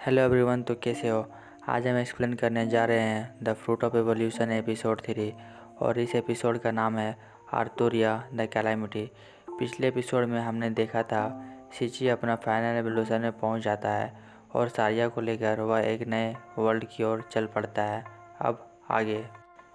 Hello everyone, तो कैसे हो। आज हम एक्सप्लेन करने जा रहे हैं the fruit of evolution episode 3 और इस एपिसोड का नाम है आर्थुरिया द कैलामिटी। पिछले एपिसोड में हमने देखा था सिची अपना फाइनल एवोल्यूशन में पहुंच जाता है और सारिया को लेकर वह एक नए वर्ल्ड की ओर चल पड़ता है। अब आगे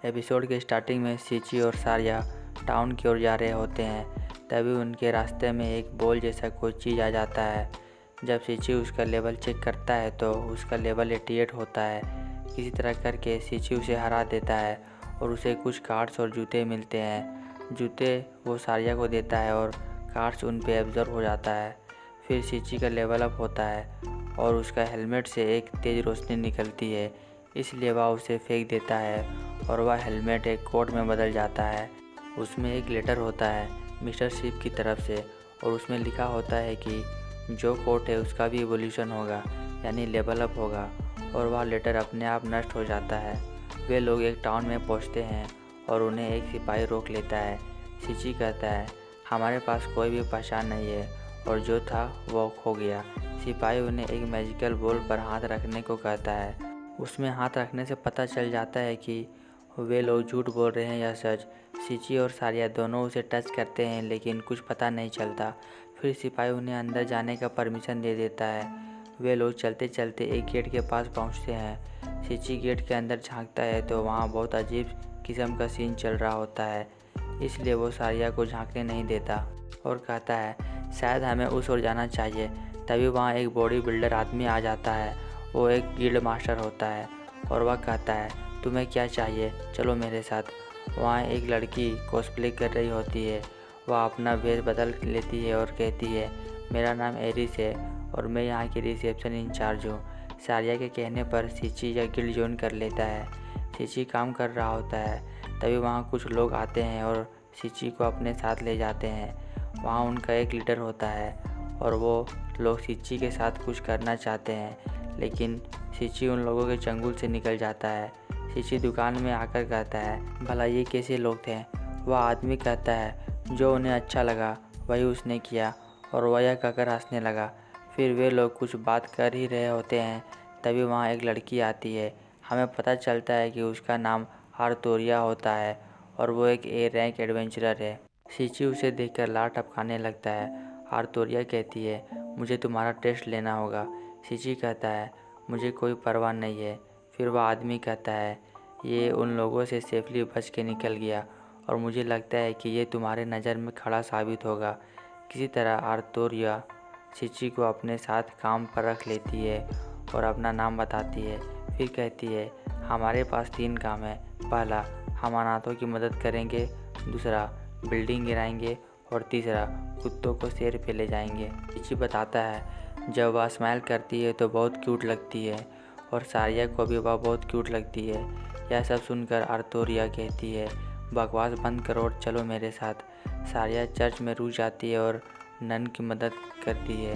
एपिसोड के स्टार्टिंग में सिची और सारिया टाउन की ओर जा रहे होते हैं। तभी उनके रास्ते में एक बॉल जैसा कोई चीज़ आ जाता है। जब सिची उसका लेवल चेक करता है तो उसका लेवल 88 होता है। किसी तरह करके सिची उसे हरा देता है और उसे कुछ कार्ड्स और जूते मिलते हैं। जूते वो सारिया को देता है और कार्ड्स उन पे एब्जॉर्ब हो जाता है। फिर सिची का लेवल अप होता है और उसका हेलमेट से एक तेज़ रोशनी निकलती है, इसलिए वह उसे फेंक देता है और वह हेलमेट एक कोट में बदल जाता है। उसमें एक लेटर होता है मिस्टर शिप की तरफ से और उसमें लिखा होता है कि जो कोट है उसका भी इवोल्यूशन होगा, यानी लेवल अप होगा, और वह लेटर अपने आप नष्ट हो जाता है। वे लोग एक टाउन में पहुंचते हैं और उन्हें एक सिपाही रोक लेता है। सिची कहता है हमारे पास कोई भी पहचान नहीं है और जो था वो खो गया। सिपाही उन्हें एक मैजिकल बॉल पर हाथ रखने को कहता है। उसमें हाथ रखने से पता चल जाता है कि वे लोग झूठ बोल रहे हैं या सच। सिची और सारिया दोनों उसे टच करते हैं लेकिन कुछ पता नहीं चलता। फिर सिपाही उन्हें अंदर जाने का परमिशन दे देता है। वे लोग चलते चलते एक गेट के पास पहुंचते हैं। सिची गेट के अंदर झांकता है तो वहां बहुत अजीब किस्म का सीन चल रहा होता है, इसलिए वो सारिया को झांकने नहीं देता और कहता है शायद हमें उस ओर जाना चाहिए। तभी वहाँ एक बॉडी बिल्डर आदमी आ जाता है। वो एक गिल्ड मास्टर होता है और वह कहता है तुम्हें क्या चाहिए, चलो मेरे साथ। वहाँ एक लड़की कॉस्प्ले कर रही होती है। वह अपना वेश बदल लेती है और कहती है मेरा नाम एरिस है और मैं यहाँ की रिसेप्शन इंचार्ज हूँ। सारिया के कहने पर सिची या गिल्ड ज्वाइन कर लेता है। सिची काम कर रहा होता है। तभी वहाँ कुछ लोग आते हैं और सिची को अपने साथ ले जाते हैं। वहाँ उनका एक लीडर होता है और वो लोग सिची के साथ कुछ करना चाहते हैं, लेकिन सिची उन लोगों के चंगुल से निकल जाता है। सिची दुकान में आकर कहता है भला ये कैसे लोग थे। वह आदमी कहता है जो उन्हें अच्छा लगा वही उसने किया, और वह यह कहकर हंसने लगा। फिर वे लोग कुछ बात कर ही रहे होते हैं। तभी वहाँ एक लड़की आती है। हमें पता चलता है कि उसका नाम आर्थुरिया होता है और वो एक ए रैंक एडवेंचरर है। सिची उसे देखकर लार टपकाने लगता है। आर्थुरिया कहती है मुझे तुम्हारा टेस्ट लेना होगा। सिची कहता है मुझे कोई परवाह नहीं है। फिर वह आदमी कहता है ये उन लोगों से सेफली बच के निकल गया और मुझे लगता है कि ये तुम्हारे नज़र में खड़ा साबित होगा। किसी तरह आर्थुरिया सिची को अपने साथ काम पर रख लेती है और अपना नाम बताती है। फिर कहती है हमारे पास 3 काम है। पहला, हम अनाथों की मदद करेंगे। दूसरा, बिल्डिंग गिराएंगे। और तीसरा, कुत्तों को शेर पे ले जाएंगे। सिची बताता है जब वह स्माइल करती है तो बहुत क्यूट लगती है और सारिया को भी वह बहुत क्यूट लगती है। यह सब सुनकर आर्थुरिया कहती है बकवास बंद करो और चलो मेरे साथ। सारिया चर्च में रुक जाती है और नन की मदद करती है।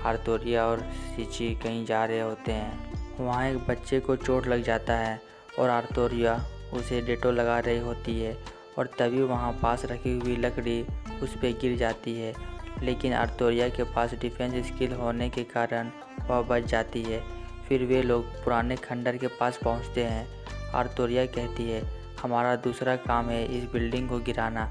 आर्थुरिया और सिची कहीं जा रहे होते हैं। वहाँ एक बच्चे को चोट लग जाता है और आर्थुरिया उसे डेटोल लगा रही होती है और तभी वहाँ पास रखी हुई लकड़ी उस पर गिर जाती है, लेकिन आर्थुरिया के पास डिफेंस स्किल होने के कारण वह बच जाती है। फिर वे लोग पुराने खंडर के पास पहुँचते हैं। आर्थुरिया कहती है हमारा दूसरा काम है इस बिल्डिंग को गिराना।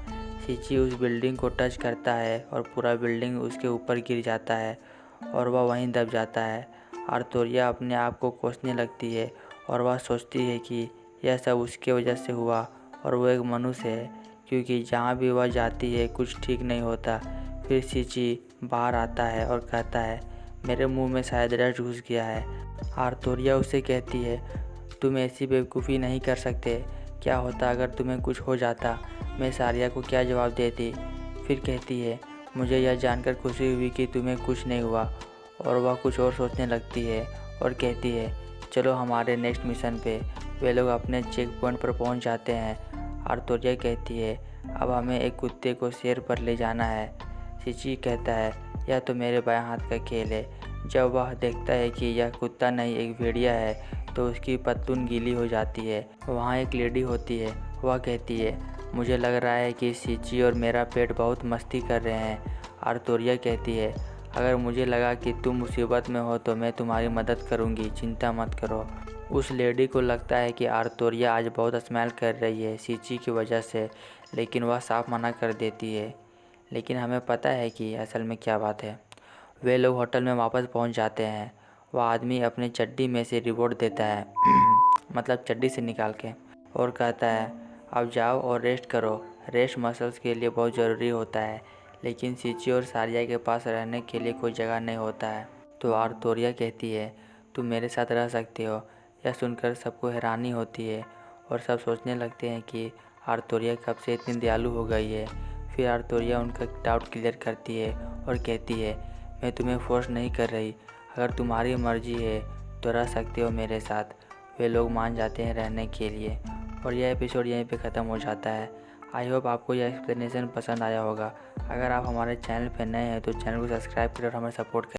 सिची उस बिल्डिंग को टच करता है और पूरा बिल्डिंग उसके ऊपर गिर जाता है और वह वहीं दब जाता है। आर्थुरिया अपने आप को कोसने लगती है और वह सोचती है कि यह सब उसके वजह से हुआ और वो एक मनुष्य है, क्योंकि जहाँ भी वह जाती है कुछ ठीक नहीं होता। फिर सिची बाहर आता है और कहता है मेरे मुंह में शायद रस घुस गया है। आर्थुरिया उससे कहती है तुम ऐसी बेवकूफ़ी नहीं कर सकते। क्या होता अगर तुम्हें कुछ हो जाता। मैं सारिया को क्या जवाब देती। फिर कहती है मुझे यह जानकर खुशी हुई कि तुम्हें कुछ नहीं हुआ, और वह कुछ और सोचने लगती है और कहती है चलो हमारे नेक्स्ट मिशन पे। वे लोग अपने चेक पॉइंट पर पहुंच जाते हैं। आर्थुरिया कहती है अब हमें एक कुत्ते को शेर पर ले जाना है। सिची कहता है यह तो मेरे बाएं हाथ का खेल है। जब वह देखता है कि यह कुत्ता नहीं एक भेड़िया है तो उसकी पतलून गीली हो जाती है। वहाँ एक लेडी होती है। वह कहती है मुझे लग रहा है कि सिची और मेरा पेट बहुत मस्ती कर रहे हैं। आर्थुरिया कहती है अगर मुझे लगा कि तुम मुसीबत में हो तो मैं तुम्हारी मदद करूँगी, चिंता मत करो। उस लेडी को लगता है कि आर्तुरिया आज बहुत स्माइल कर रही है सीची की वजह से, लेकिन वह साफ मना कर देती है। लेकिन हमें पता है कि असल में क्या बात है। वे लोग होटल में वापस पहुंच जाते हैं। वह आदमी अपनी चड्डी में से रिवॉर्ड देता है मतलब चड्डी से निकाल के, और कहता है अब जाओ और रेस्ट करो। रेस्ट मसल्स के लिए बहुत ज़रूरी होता है, लेकिन सीची और सारिया के पास रहने के लिए कोई जगह नहीं होता है। तो आर्तुरिया कहती है तुम मेरे साथ रह सकते हो। यह सुनकर सबको हैरानी होती है और सब सोचने लगते हैं कि आर्तुरिया कब से इतनी दयालु हो गई है। फिर आर्तुरिया उनका डाउट क्लियर करती है और कहती है मैं तुम्हें फोर्स नहीं कर रही, अगर तुम्हारी मर्जी है तो रह सकते हो मेरे साथ। वे लोग मान जाते हैं रहने के लिए और यह एपिसोड यहीं पे ख़त्म हो जाता है। आई होप आपको यह एक्सप्लेनेशन पसंद आया होगा। अगर आप हमारे चैनल पर नए हैं तो चैनल को सब्सक्राइब करें और हमें सपोर्ट करें।